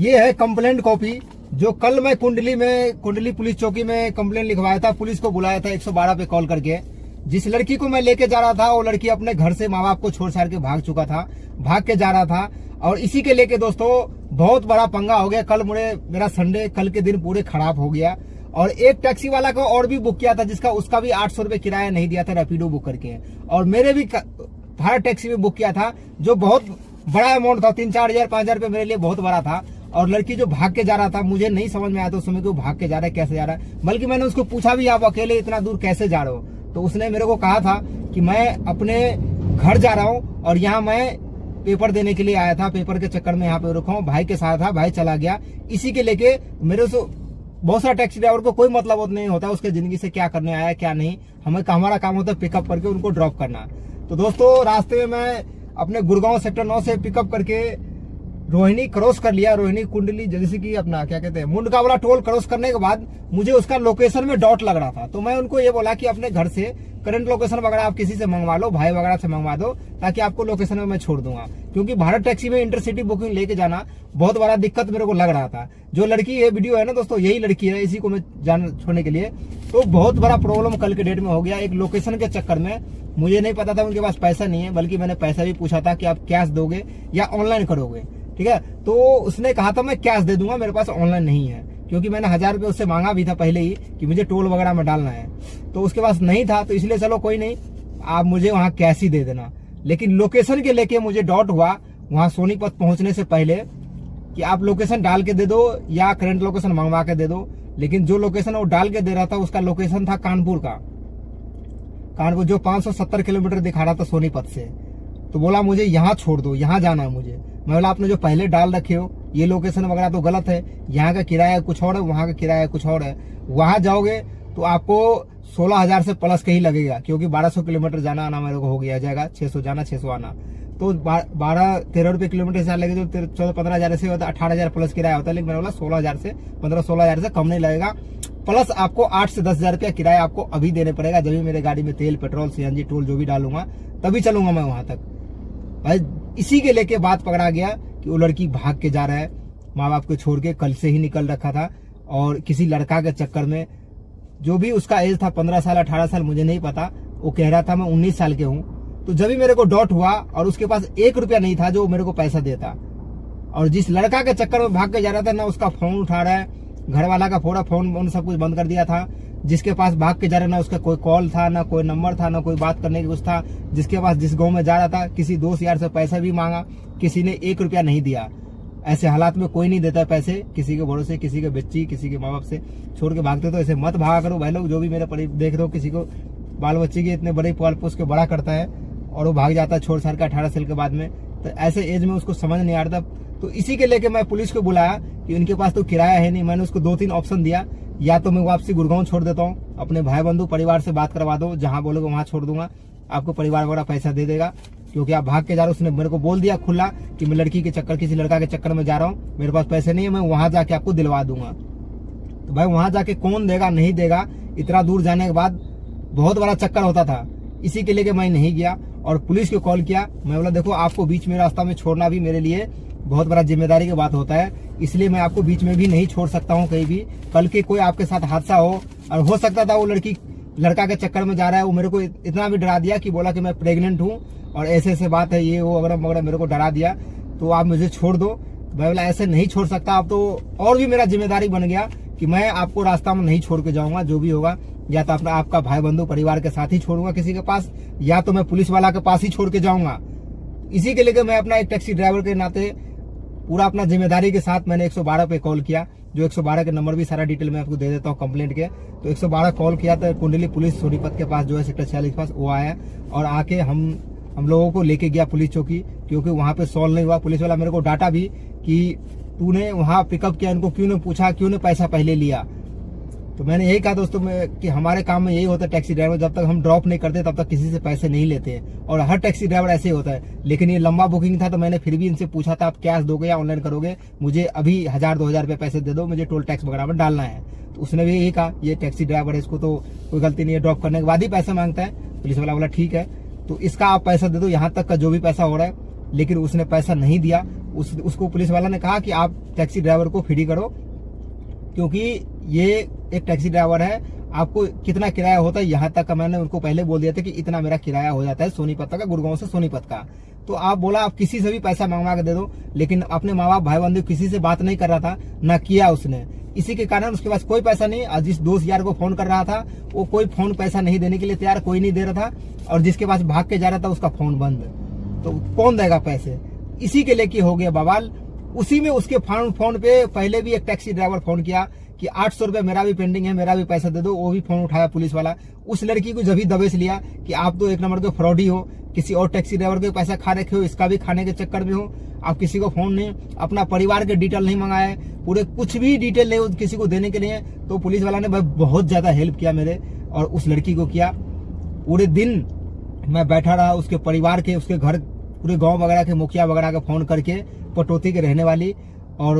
ये है complaint copy जो कल मैं कुंडली पुलिस चौकी में कंप्लेंट लिखवाया था, पुलिस को बुलाया था 112 पे कॉल करके। जिस लड़की को मैं लेके जा रहा था वो लड़की अपने घर से माँ बाप को छोड़ छाड़ के भाग चुका था, भाग के जा रहा था। और इसी के लेके दोस्तों बहुत बड़ा पंगा हो गया। कल मेरा संडे कल के दिन पूरे खराब हो गया। और एक टैक्सी वाला को और भी बुक किया था जिसका उसका भी 800 रुपए किराया नहीं दिया था रैपिडो बुक करके। और मेरे भी भारत टैक्सी में बुक किया था जो बहुत बड़ा अमाउंट था, 3-4 हजार 5 हजार रुपए मेरे लिए बहुत बड़ा था। और लड़की जो भाग के जा रहा था मुझे नहीं समझ में आया था उस समय कि वो भाग के जा रहा है, कैसे जा रहा है। बल्कि मैंने उसको पूछा भी आप अकेले इतना दूर कैसे जा रहे हो, तो उसने मेरे को कहा था कि मैं अपने घर जा रहा हूँ और यहाँ मैं पेपर देने के लिए आया था, पेपर के चक्कर में यहाँ पे रुका हूँ, भाई के साथ था, भाई चला गया। इसी के लेके मेरे से बहुत सारा टैक्सी ड्राइवर को कोई मतलब नहीं होता उसके जिंदगी से क्या करने आया क्या नहीं। हमारा काम होता है पिकअप करके उनको ड्रॉप करना। तो दोस्तों रास्ते में मैं अपने गुड़गांव सेक्टर 9 से पिकअप करके रोहिणी क्रॉस कर लिया, रोहिणी कुंडली जैसे कि अपना क्या कहते हैं मुंडका वाला टोल क्रॉस करने के बाद मुझे उसका लोकेशन में डॉट लग रहा था। तो मैं उनको ये बोला कि अपने घर से करंट लोकेशन वगैरह आप किसी से मंगवा लो, भाई वगैरह से मंगवा दो, ताकि आपको लोकेशन में मैं छोड़ दूंगा। क्योंकि भारत टैक्सी में इंटरसिटी बुकिंग लेके जाना बहुत बड़ा दिक्कत मेरे को लग रहा था। जो लड़की ये वीडियो है ना दोस्तों, यही लड़की है, इसी को मैं छोड़ने के लिए। तो बहुत बड़ा प्रॉब्लम कल के डेट में हो गया। एक लोकेशन के चक्कर में मुझे नहीं पता था उनके पास पैसा नहीं है, बल्कि मैंने पैसा भी पूछा था कि आप कैश दोगे या ऑनलाइन करोगे, ठीक है। तो उसने कहा था मैं कैश दे दूंगा, मेरे पास ऑनलाइन नहीं है। क्योंकि मैंने 1000 रुपये उससे मांगा भी था पहले ही कि मुझे टोल वगैरह में डालना है, तो उसके पास नहीं था। तो इसलिए चलो कोई नहीं, आप मुझे वहां कैश ही दे देना। लेकिन लोकेशन के लेके मुझे डाउट हुआ वहां सोनीपत पहुंचने से पहले कि आप लोकेशन डाल के दे दो या करंट लोकेशन मंगवा के दे दो। लेकिन जो लोकेशन वो डाल के दे रहा था उसका लोकेशन था कानपुर का, कानपुर जो 570 किलोमीटर दिखा रहा था सोनीपत से। तो बोला मुझे यहाँ छोड़ दो, यहाँ जाना है मुझे। मैं बोला आपने जो पहले डाल रखे हो ये लोकेशन वगैरह तो गलत है, यहाँ का किराया कुछ और है, वहाँ का किराया कुछ और है। वहां जाओगे तो आपको 16,000 से प्लस का ही लगेगा, क्योंकि 1200 किलोमीटर जाना आना मेरे को हो गया जाएगा, 600 जाना 600 आना। तो 12-13 रुपए किलोमीटर से लगेगा, जो 14-15 हजार से होता है, 18,000 प्लस किराया होता है। लेकिन मैंने बोला 16,000 से 15-16,000 से कम नहीं लगेगा। प्लस आपको 8 से 10 हजार रुपया किराया आपको अभी देने पड़ेगा। जब भी मेरे गाड़ी में तेल पेट्रोल CNG टोल जो भी डालूंगा तभी चलूंगा मैं वहां तक। भाई इसी के लेके बात पकड़ा गया कि वो लड़की भाग के जा रहा है, माँ बाप को छोड़ के कल से ही निकल रखा था। और किसी लड़का के चक्कर में, जो भी उसका एज था 15 साल 18 साल मुझे नहीं पता, वो कह रहा था मैं 19 साल के हूँ। तो जब भी मेरे को डाउट हुआ और उसके पास 1 रुपया नहीं था जो मेरे को पैसा देता, और जिस लड़का के चक्कर में भाग के जा रहा था ना उसका फोन उठा रहा है, घर वाला का पूरा फोन सब कुछ बंद कर दिया था। जिसके पास भाग के जा रहा ना उसका कोई कॉल था, ना कोई नंबर था, ना कोई बात करने की कुछ था। जिसके पास जिस गांव में जा रहा था किसी दोस्त यार से पैसा भी मांगा, किसी ने 1 रुपया नहीं दिया। ऐसे हालात में कोई नहीं देता पैसे, किसी के भरोसे, किसी के बच्ची, किसी के माँ बाप से छोड़ के भागते। तो ऐसे मत भागा करो भाई लोग। जो भी मेरे देख रहे हो किसी को बाल बच्चे के इतने बड़े पाल पोस के बड़ा करता है और वो भाग जाता है छोड़ छाड़ के 18 साल के बाद में, तो ऐसे एज में उसको समझ नहीं आ रहा था। तो इसी के लेके मैं पुलिस को बुलाया कि उनके पास तो किराया है नहीं। मैंने उसको 2-3 ऑप्शन दिया, या तो मैं वापसी गुड़गांव छोड़ देता हूँ, अपने भाई बंधु परिवार से बात करवा दो, जहां बोलोगे वहां छोड़ दूंगा, आपको परिवार वगैरह पैसा दे देगा। क्योंकि आप भाग के जा रहे हो, उसने मेरे को बोल दिया खुला कि मैं लड़की के चक्कर, किसी लड़का के चक्कर में जा रहा हूँ, मेरे पास पैसे नहीं है, मैं वहां जाके आपको दिलवा दूंगा। तो भाई वहां जाके कौन देगा, नहीं देगा। इतना दूर जाने के बाद बहुत बड़ा चक्कर होता था, इसी के लिए मैं नहीं गया और पुलिस को कॉल किया। मैं बोला देखो आपको बीच में रास्ता में छोड़ना भी मेरे लिए बहुत बड़ा जिम्मेदारी की बात होता है, इसलिए मैं आपको बीच में भी नहीं छोड़ सकता हूँ कहीं भी। कल के कोई आपके साथ हादसा हो, और हो सकता था वो लड़का के चक्कर में जा रहा है, वो मेरे को इतना भी डरा दिया कि बोला कि मैं प्रेग्नेंट हूँ और ऐसे ऐसे बात है, ये वो वगैरह मेरे को डरा दिया, तो आप मुझे छोड़ दो। मैं बोला ऐसे नहीं छोड़ सकता आप, तो और भी मेरा जिम्मेदारी बन गया कि मैं आपको रास्ता में नहीं छोड़ के जाऊंगा। जो भी होगा या तो अपना आपका भाई बंधु परिवार के साथ ही छोड़ूंगा किसी के पास, या तो मैं पुलिस वाला के पास ही छोड़ के जाऊंगा। इसी के लेकर मैं अपना एक टैक्सी ड्राइवर के नाते पूरा अपना जिम्मेदारी के साथ मैंने 112 पे कॉल किया। जो 112 के नंबर भी सारा डिटेल मैं आपको दे देता हूँ कंप्लेंट के। तो 112 कॉल किया तो कुंडली पुलिस सोनीपत के पास जो है सेक्टर 46 के पास वो आया और आके हम लोगों को लेके गया पुलिस चौकी, क्योंकि वहां पे सॉल्व नहीं हुआ। पुलिस वाला मेरे को डांटा भी कि तूने वहां पिकअप किया, इनको क्यों ने पूछा, क्यों ने पैसा पहले लिया। तो मैंने यही कहा दोस्तों कि हमारे काम में यही होता है टैक्सी ड्राइवर, जब तक हम ड्रॉप नहीं करते तब तक किसी से पैसे नहीं लेते हैं, और हर टैक्सी ड्राइवर ऐसे ही होता है। लेकिन ये लंबा बुकिंग था तो मैंने फिर भी इनसे पूछा था आप कैश दोगे या ऑनलाइन करोगे, मुझे अभी 1000-2000 रुपये पैसे दे दो, मुझे टोल टैक्स वगैरह में डालना है। तो उसने भी यही कहा ये टैक्सी ड्राइवर है, इसको तो कोई गलती नहीं है, ड्रॉप करने के बाद ही पैसा मांगता है। पुलिस वाला बोला ठीक है तो इसका आप पैसा दे दो, यहाँ तक का जो भी पैसा हो रहा है। लेकिन उसने पैसा नहीं दिया। उसको पुलिस वाला ने कहा कि आप टैक्सी ड्राइवर को फ्री करो, क्योंकि ये एक टैक्सी ड्राइवर है, आपको कितना किराया होता है यहाँ तक का मैंने उनको पहले बोल दिया था कि इतना मेरा किराया हो जाता है सोनीपत का, गुड़गांव से सोनीपत का। तो आप बोला आप किसी से भी पैसा मंगवा के दे दो, लेकिन अपने माँ बाप भाई बंधु किसी से बात नहीं कर रहा था, ना किया उसने। इसी के कारण उसके पास कोई पैसा नहीं। और जिस दोस्त यार को फोन कर रहा था वो कोई फोन पैसा नहीं देने के लिए तैयार, कोई नहीं दे रहा था, और जिसके पास भाग के जा रहा था उसका फोन बंद। तो कौन देगा पैसे? इसी के लेके हो गया बवाल। उसी में उसके फोन पे पहले भी एक टैक्सी ड्राइवर फोन किया कि 800 रुपए मेरा भी पेंडिंग है, मेरा भी पैसा दे दो। वो भी फोन उठाया पुलिस वाला। उस लड़की को जब ही दबेच लिया कि आप तो एक नंबर के फ्रॉडी हो, किसी और टैक्सी ड्राइवर के पैसा खा रखे हो, इसका भी खाने के चक्कर में हो, आप किसी को फोन नहीं, अपना परिवार के डिटेल नहीं मंगाए, पूरे कुछ भी डिटेल नहीं किसी को देने के लिए। तो पुलिस वाला ने बहुत ज्यादा हेल्प किया मेरे और उस लड़की को किया। पूरे दिन मैं बैठा रहा, उसके परिवार के, उसके घर, पूरे गांव वगैरह के मुखिया वगैरह का फोन करके, पटौती के रहने वाली, और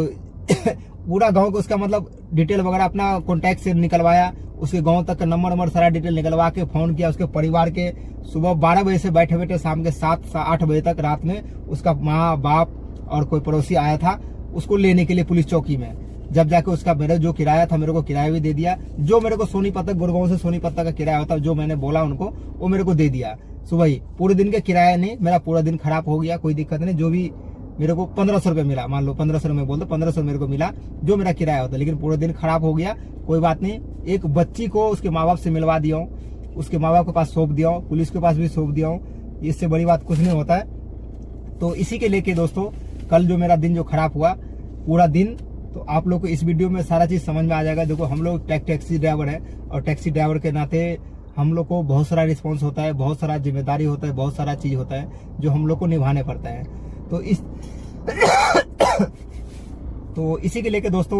पूरा गांव को उसका मतलब डिटेल वगैरह अपना कॉन्टैक्ट से निकलवाया, उसके गांव तक का नंबर सारा डिटेल निकलवा के फोन किया। उसके परिवार के सुबह 12 बजे से बैठे बैठे शाम के 7-8 बजे तक रात में उसका माँ बाप और कोई पड़ोसी आया था उसको लेने के लिए पुलिस चौकी में। जब जाके उसका मेरे जो किराया था, मेरे को किराया भी दे दिया, जो मेरे को सोनीपत तक, गुड़गांव से सोनीपत तक का किराया होता, जो मैंने बोला उनको, वो मेरे को दे दिया सुबह ही। पूरे दिन का किराया नहीं, मेरा पूरा दिन खराब हो गया, कोई दिक्कत नहीं। जो भी मेरे को 1500 रुपए मिला, मान लो 1500 में बोल दो, 1500 मेरे को मिला जो मेरा किराया होता, लेकिन पूरा दिन खराब हो गया। कोई बात नहीं, एक बच्ची को उसके माँ बाप से मिलवा दिया हूँ, उसके माँ बाप के पास सौंप दिया हूँ, पुलिस के पास भी सौंप दिया हूँ। इससे बड़ी बात कुछ नहीं होता है। तो इसी के लेके दोस्तों, कल जो मेरा दिन जो खराब हुआ पूरा दिन, तो आप लोग को इस वीडियो में सारा चीज समझ में आ जाएगा। देखो, हम लोग टैक्सी ड्राइवर है, और टैक्सी ड्राइवर के नाते हम लोग को बहुत सारा रिस्पॉन्स होता है, बहुत सारा जिम्मेदारी होता है, बहुत सारा चीज होता है जो हम लोग को निभाने पड़ता है। तो इसी के लेके दोस्तों,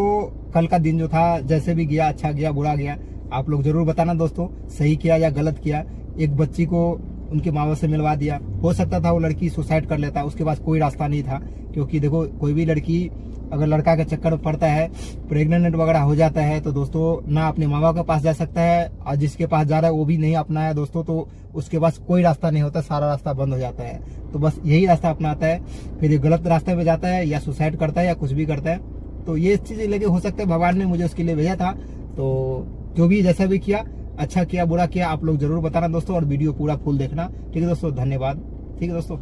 कल का दिन जो था जैसे भी गया, अच्छा गया बुरा गया, आप लोग जरूर बताना दोस्तों, सही किया या गलत किया। एक बच्ची को उनके माँ बाप से मिलवा दिया, हो सकता था वो लड़की सुसाइड कर लेता, उसके पास कोई रास्ता नहीं था। क्योंकि देखो, कोई भी लड़की अगर लड़का के चक्कर में पड़ता है, प्रेग्नेंट वगैरह हो जाता है, तो दोस्तों ना अपने माँ बाप के पास जा सकता है, और जिसके पास जा रहा है वो भी नहीं अपनाया दोस्तों, तो उसके पास कोई रास्ता नहीं होता, सारा रास्ता बंद हो जाता है। तो बस यही रास्ता अपनाता है, फिर ये गलत रास्ते पे जाता है, या सुसाइड करता है, या कुछ भी करता है। तो ये चीज लेके हो सकता है भगवान ने मुझे उसके लिए भेजा था। तो जो भी जैसा भी किया, अच्छा किया बुरा किया, आप लोग जरूर बताना दोस्तों, और वीडियो पूरा फुल देखना। ठीक है दोस्तों, धन्यवाद। ठीक है दोस्तों।